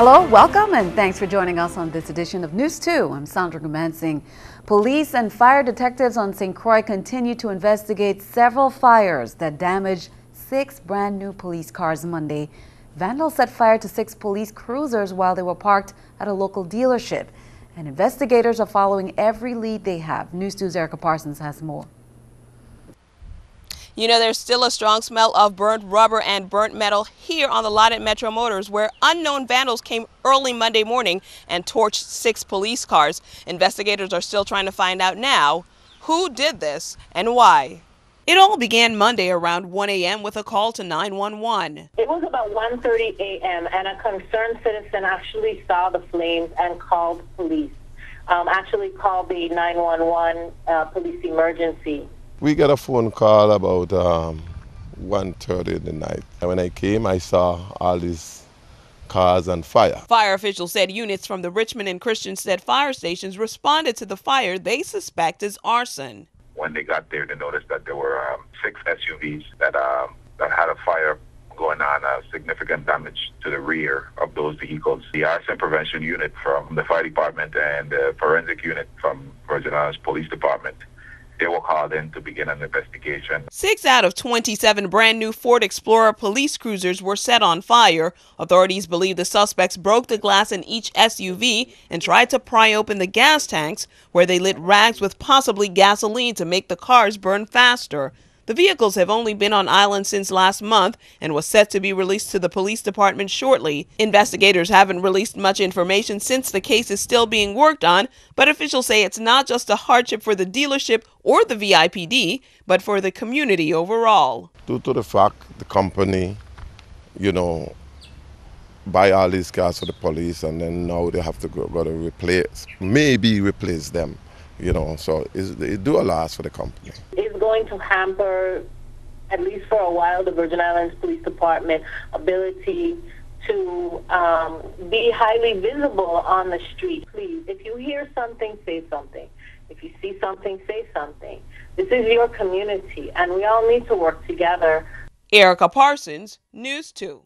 Hello, welcome, and thanks for joining us on this edition of News 2. I'm Sandra Gumansing. Police and fire detectives on St. Croix continue to investigate several fires that damaged 6 brand new police cars Monday. Vandals set fire to 6 police cruisers while they were parked at a local dealership. And investigators are following every lead they have. News 2's Erica Parsons has more. You know, there's still a strong smell of burnt rubber and burnt metal here on the lot at Metro Motors, where unknown vandals came early Monday morning and torched 6 police cars. Investigators are still trying to find out now who did this and why. It all began Monday around 1 a.m. with a call to 911. It was about 1:30 a.m. and a concerned citizen actually saw the flames and called police. Actually called the 911 police emergency. We got a phone call about 1:30 in the night. And when I came, I saw all these cars on fire. Fire officials said units from the Richmond and Christiansted fire stations responded to the fire they suspect is arson. When they got there, they noticed that there were 6 SUVs that had a fire going on, significant damage to the rear of those vehicles. The arson prevention unit from the fire department and the forensic unit from Virgin Islands Police Department, they were called in to begin an investigation. 6 out of 27 brand new Ford Explorer police cruisers were set on fire. Authorities believe the suspects broke the glass in each SUV and tried to pry open the gas tanks, where they lit rags with possibly gasoline to make the cars burn faster. The vehicles have only been on island since last month and was set to be released to the police department shortly. Investigators haven't released much information since the case is still being worked on, but officials say it's not just a hardship for the dealership or the VIPD, but for the community overall. Due to the fact the company, buy all these cars for the police, and then now they have to go to maybe replace them. So it do a loss for the company. It's going to hamper, at least for a while, the Virgin Islands Police Department ability to be highly visible on the street. Please, if you hear something, say something. If you see something, say something. This is your community, and we all need to work together. Erica Parsons, News 2.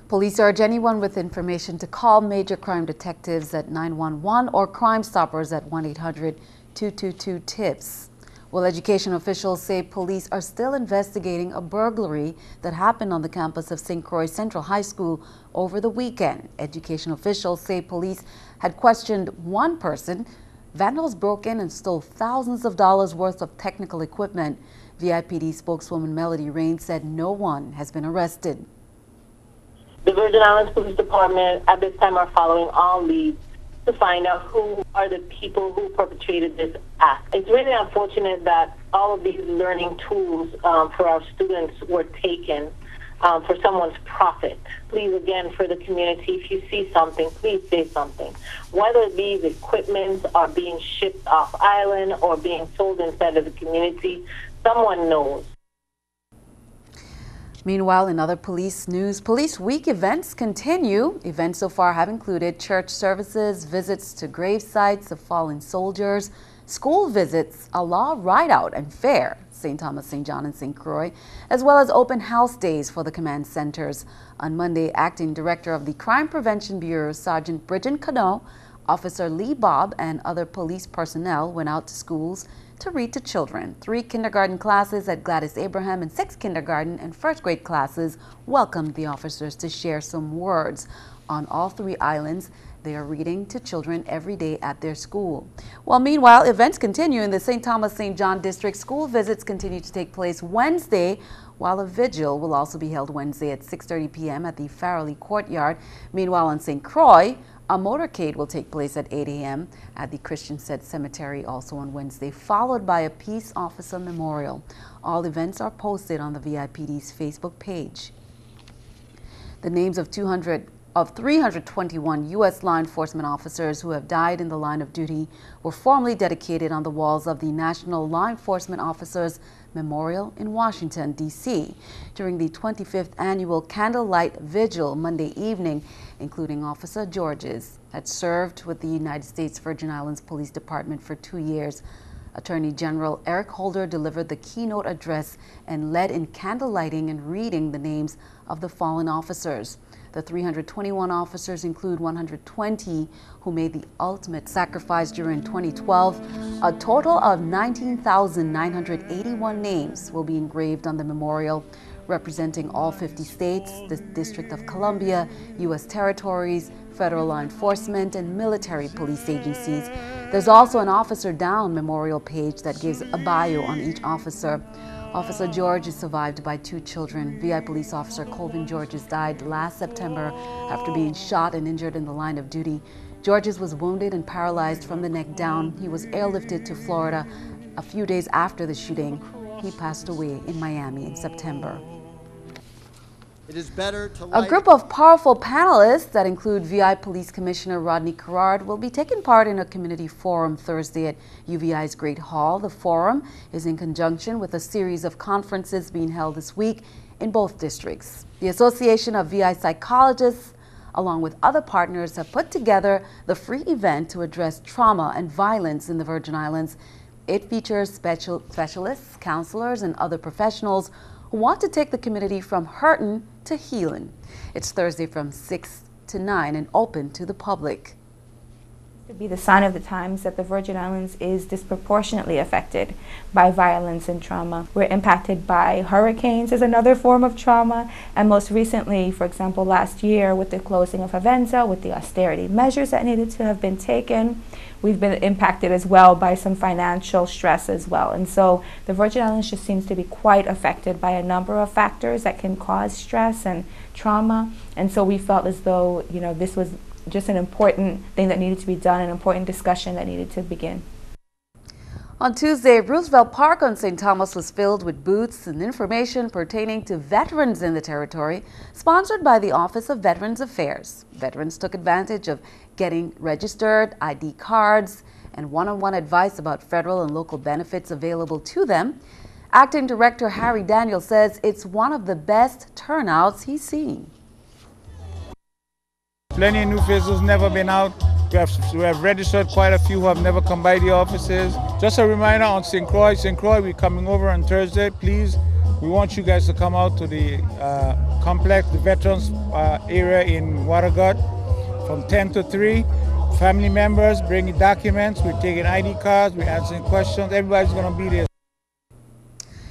Police urge anyone with information to call major crime detectives at 911 or Crime Stoppers at 1-800-222-TIPS. Well, education officials say police are still investigating a burglary that happened on the campus of St. Croix Central High School over the weekend. Education officials say police had questioned one person. Vandals broke in and stole thousands of dollars worth of technical equipment. VIPD spokeswoman Melody Rain said no one has been arrested. The Virgin Islands Police Department at this time are following all leads to find out who are the people who perpetrated this act. It's really unfortunate that all of these learning tools for our students were taken for someone's profit. Please, again, for the community, if you see something, please say something. Whether these equipments are being shipped off island or being sold inside of the community, someone knows. Meanwhile, in other police news, Police Week events continue. Events so far have included church services, visits to grave sites of fallen soldiers, school visits, a law ride-out and fair, St. Thomas, St. John, and St. Croix, as well as open house days for the command centers. On Monday, Acting Director of the Crime Prevention Bureau, Sergeant Bridget Cano, Officer Lee Bob, and other police personnel went out to schools to read to children. 3 kindergarten classes at Gladys Abraham and 6 kindergarten and first grade classes welcomed the officers to share some words. On all 3 islands, they are reading to children every day at their school. Well, meanwhile, events continue in the St. Thomas St. John district. School visits continue to take place Wednesday, while a vigil will also be held Wednesday at 6:30 p.m. at the Farrelly Courtyard. Meanwhile, on St. Croix, a motorcade will take place at 8 a.m. at the Christiansted Cemetery also on Wednesday, followed by a peace officer memorial. All events are posted on the VIPD's Facebook page. The names of 321 U.S. law enforcement officers who have died in the line of duty were formally dedicated on the walls of the National Law Enforcement Officers Memorial in Washington, D.C. during the 25th annual Candlelight Vigil Monday evening, including Officer Georges, had served with the United States Virgin Islands Police Department for 2 years. Attorney General Eric Holder delivered the keynote address and led in candlelighting and reading the names of the fallen officers. The 321 officers include 120 who made the ultimate sacrifice during 2012. A total of 19,981 names will be engraved on the memorial, representing all 50 states, the District of Columbia, U.S. territories, federal law enforcement, and military police agencies. There's also an Officer Down memorial page that gives a bio on each officer. Officer George is survived by 2 children. VI Police Officer Colvin Georges died last September after being shot and injured in the line of duty. Georges was wounded and paralyzed from the neck down. He was airlifted to Florida a few days after the shooting. He passed away in Miami in September. It is better to A group of powerful panelists that include VI Police Commissioner Rodney Carrard will be taking part in a community forum Thursday at UVI's Great Hall. The forum is in conjunction with a series of conferences being held this week in both districts. The Association of VI Psychologists, along with other partners, have put together the free event to address trauma and violence in the Virgin Islands. It features specialists, counselors, and other professionals who want to take the community from hurting to healing. It's Thursday from 6 to 9 and open to the public. To be the sign of the times that the Virgin Islands is disproportionately affected by violence and trauma. We're impacted by hurricanes as another form of trauma, and most recently, for example, last year with the closing of Havenza, with the austerity measures that needed to have been taken, we've been impacted as well by some financial stress as well. And so the Virgin Islands just seems to be quite affected by a number of factors that can cause stress and trauma. And so we felt as though, you know, this was just an important thing that needed to be done, an important discussion that needed to begin. On Tuesday, Roosevelt Park on St. Thomas was filled with booths and information pertaining to veterans in the territory, sponsored by the Office of Veterans Affairs. Veterans took advantage of getting registered, ID cards, and one-on-one advice about federal and local benefits available to them. Acting Director Harry Daniel says it's one of the best turnouts he's seen. Plenty of new faces never been out. We have registered quite a few who have never come by the offices. Just a reminder on St. Croix, we're coming over on Thursday. Please, we want you guys to come out to the complex, the veterans area in Watergut from 10 to 3. Family members, bring your documents. We're taking ID cards, we're answering questions. Everybody's going to be there.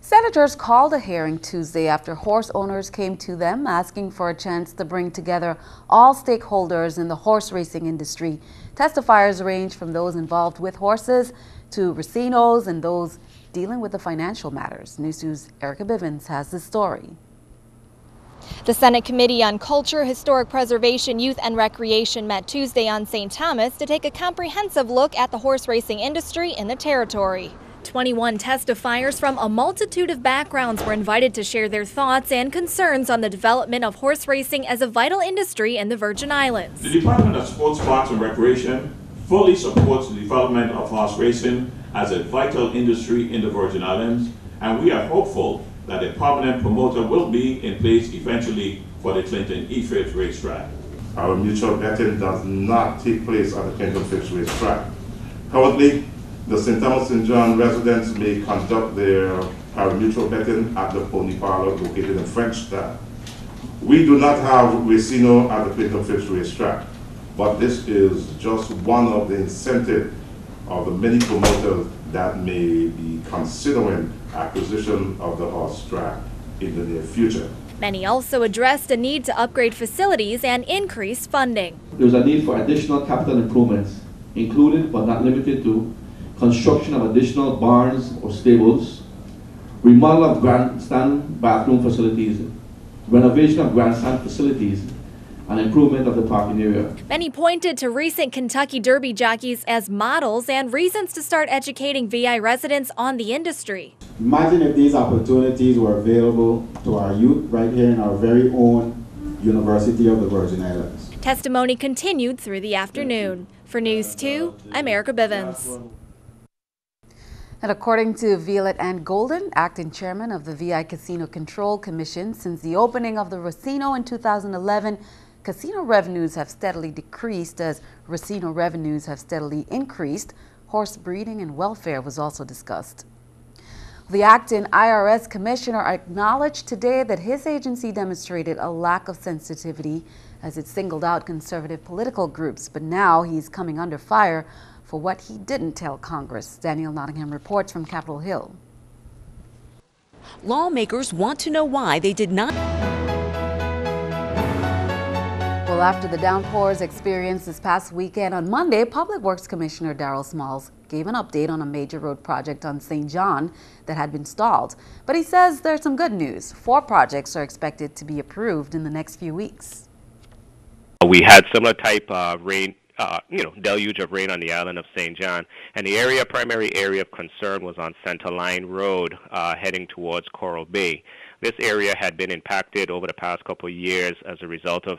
Senators called a hearing Tuesday after horse owners came to them asking for a chance to bring together all stakeholders in the horse racing industry. Testifiers range from those involved with horses to racinos and those dealing with the financial matters. News 2's Erica Bivens has the story. The Senate Committee on Culture, Historic Preservation, Youth and Recreation met Tuesday on St. Thomas to take a comprehensive look at the horse racing industry in the territory. 21 testifiers from a multitude of backgrounds were invited to share their thoughts and concerns on the development of horse racing as a vital industry in the Virgin Islands. The Department of Sports, Parks and Recreation fully supports the development of horse racing as a vital industry in the Virgin Islands, and we are hopeful that a permanent promoter will be in place eventually for the Clinton E-Fifth racetrack. Our mutual betting does not take place at the Clinton Fifth racetrack. Currently, the St. Thomas St. John residents may conduct their pari-mutuel betting at the pony parlor located in Frenchtown. We do not have racino at the Clinton Fifth racetrack, but this is just one of the incentives of the many promoters that may be considering acquisition of the horse track in the near future. Many also addressed a need to upgrade facilities and increase funding. There's a need for additional capital improvements, including but not limited to construction of additional barns or stables, remodel of grandstand bathroom facilities, renovation of grandstand facilities, and improvement of the parking area. Many pointed to recent Kentucky Derby jockeys as models and reasons to start educating VI residents on the industry. Imagine if these opportunities were available to our youth right here in our very own University of the Virgin Islands. Testimony continued through the afternoon. For News 2, I'm Erica Bivens. And according to Violet Ann Golden, acting chairman of the VI Casino Control Commission, since the opening of the Racino in 2011, casino revenues have steadily decreased as racino revenues have steadily increased. Horse breeding and welfare was also discussed. The acting IRS commissioner acknowledged today that his agency demonstrated a lack of sensitivity as it singled out conservative political groups, but now he's coming under fire for what he didn't tell Congress. Daniel Nottingham reports from Capitol Hill. Lawmakers want to know why they did not. Well, after the downpours experienced this past weekend, on Monday, Public Works Commissioner Darryl Smalls gave an update on a major road project on St. John that had been stalled. But he says there's some good news. 4 projects are expected to be approved in the next few weeks. We had similar type rain, deluge of rain on the island of St. John, and the primary area of concern was on Center Line Road heading towards Coral Bay. This area had been impacted over the past couple of years as a result of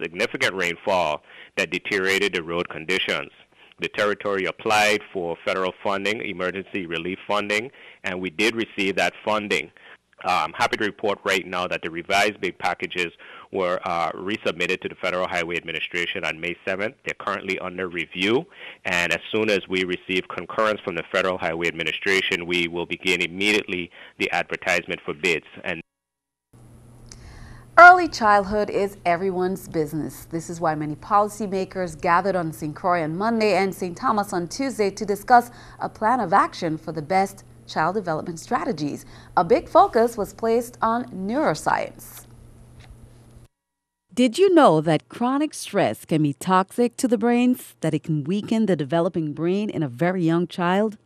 significant rainfall that deteriorated the road conditions. The territory applied for federal funding, emergency relief funding, and we did receive that funding. I'm happy to report right now that the revised big packages were resubmitted to the Federal Highway Administration on May 7th. They're currently under review, and as soon as we receive concurrence from the Federal Highway Administration, we will begin immediately the advertisement for bids. And early childhood is everyone's business. This is why many policymakers gathered on St. Croix on Monday and St. Thomas on Tuesday to discuss a plan of action for the best child development strategies. A big focus was placed on neuroscience. Did you know that chronic stress can be toxic to the brains, that it can weaken the developing brain in a very young child?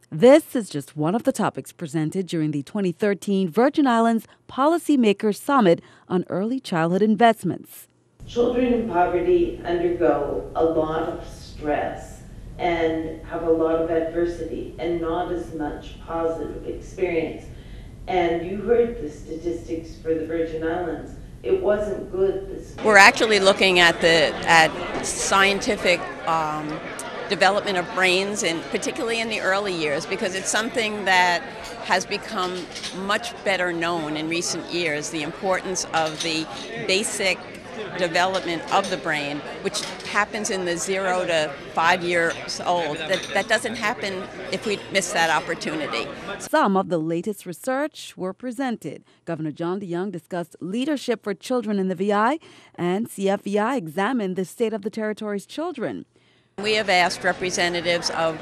This is just one of the topics presented during the 2013 Virgin Islands Policymakers Summit on Early Childhood Investments. Children in poverty undergo a lot of stress and have a lot of adversity and not as much positive experience. And you heard the statistics for the Virgin Islands. It wasn't good. We're actually looking at scientific development of brains, and particularly in the early years, because it's something that has become much better known in recent years, the importance of the basic development of the brain, which happens in the 0 to 5 years old. That doesn't happen if we miss that opportunity. Some of the latest research were presented. Governor John DeYoung discussed leadership for children in the VI, and CFVI examined the state of the territory's children. We have asked representatives of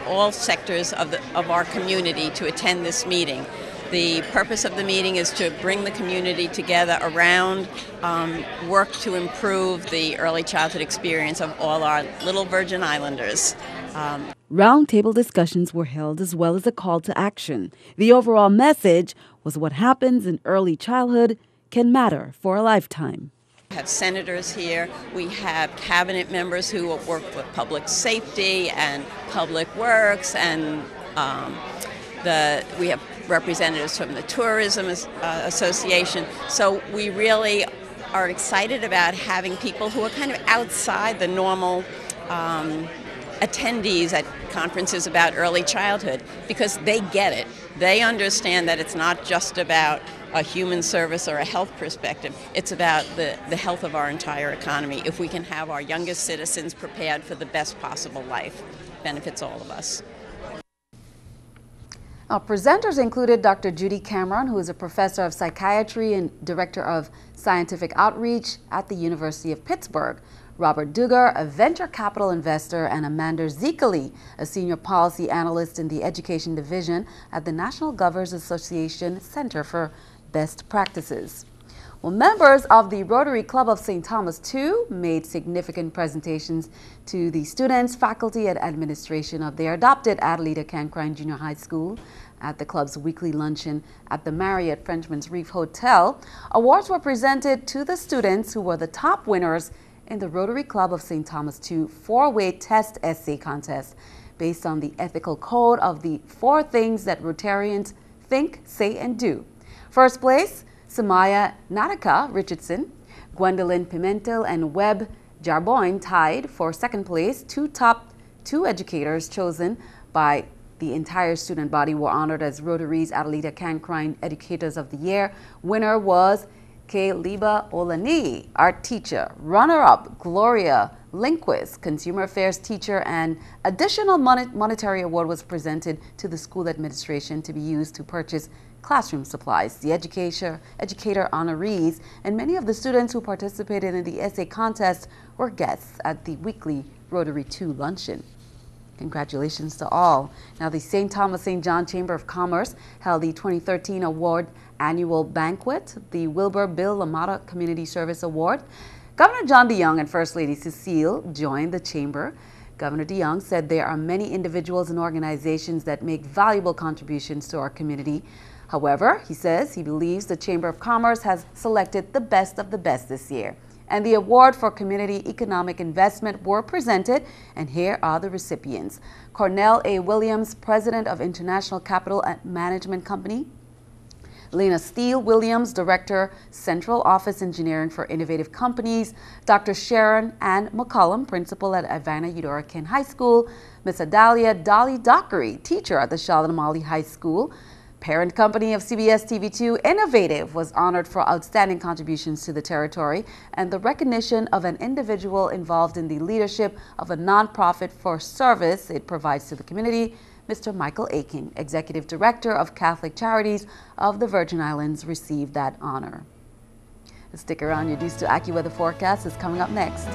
all sectors of our community to attend this meeting. The purpose of the meeting is to bring the community together around work to improve the early childhood experience of all our little Virgin Islanders. Roundtable discussions were held as well as a call to action. The overall message was what happens in early childhood can matter for a lifetime. We have senators here, we have cabinet members who work with public safety and public works, and we have representatives from the Tourism Association. So we really are excited about having people who are kind of outside the normal attendees at conferences about early childhood, because they get it. They understand that it's not just about a human service or a health perspective. It's about the health of our entire economy. If we can have our youngest citizens prepared for the best possible life, it benefits all of us. Now, presenters included Dr. Judy Cameron, who is a professor of psychiatry and director of scientific outreach at the University of Pittsburgh, Robert Duggar, a venture capital investor, and Amanda Zekeli, a senior policy analyst in the education division at the National Governors Association Center for Best Practices. Well, members of the Rotary Club of St. Thomas, too, made significant presentations to the students, faculty, and administration of their adopted Adelita Cancrine Junior High School at the club's weekly luncheon at the Marriott Frenchman's Reef Hotel. Awards were presented to the students who were the top winners in the Rotary Club of St. Thomas 2 four-way test essay contest based on the ethical code of the 4 things that Rotarians think, say, and do. First place, Samaya Natika Richardson, Gwendolyn Pimentel, and Webb Jarboin tied for second place. Top two educators chosen by the entire student body were honored as Rotary's Adelita Cancrine Educators of the Year. Winner was K. Liba Olani, art teacher. Runner-up, Gloria Linquist Consumer Affairs teacher, and additional monetary award was presented to the school administration to be used to purchase classroom supplies. The educator honorees and many of the students who participated in the essay contest were guests at the weekly Rotary 2 luncheon. Congratulations to all. Now, the St. Thomas St. John Chamber of Commerce held the 2013 award annual banquet, the Wilbur Bill LaMotta Community Service Award. Governor John DeYoung and First Lady Cecile joined the chamber. Governor DeYoung said there are many individuals and organizations that make valuable contributions to our community. However, he says he believes the Chamber of Commerce has selected the best of the best this year. And the award for community economic investment were presented, and here are the recipients. Cornell A. Williams, president of International Capital Management Company. Lena Steele Williams, Director, Central Office Engineering for Innovative Companies. Dr. Sharon Ann McCollum, Principal at Ivana Eudora Ken High School. Ms. Adalia Dolly Dockery, Teacher at the Charlotte Amalie High School. Parent company of CBS TV2, Innovative, was honored for outstanding contributions to the territory and the recognition of an individual involved in the leadership of a nonprofit for service it provides to the community. Mr. Michael Aiken, Executive Director of Catholic Charities of the Virgin Islands, received that honor. Stick around, your News2 AccuWeather forecast is coming up next.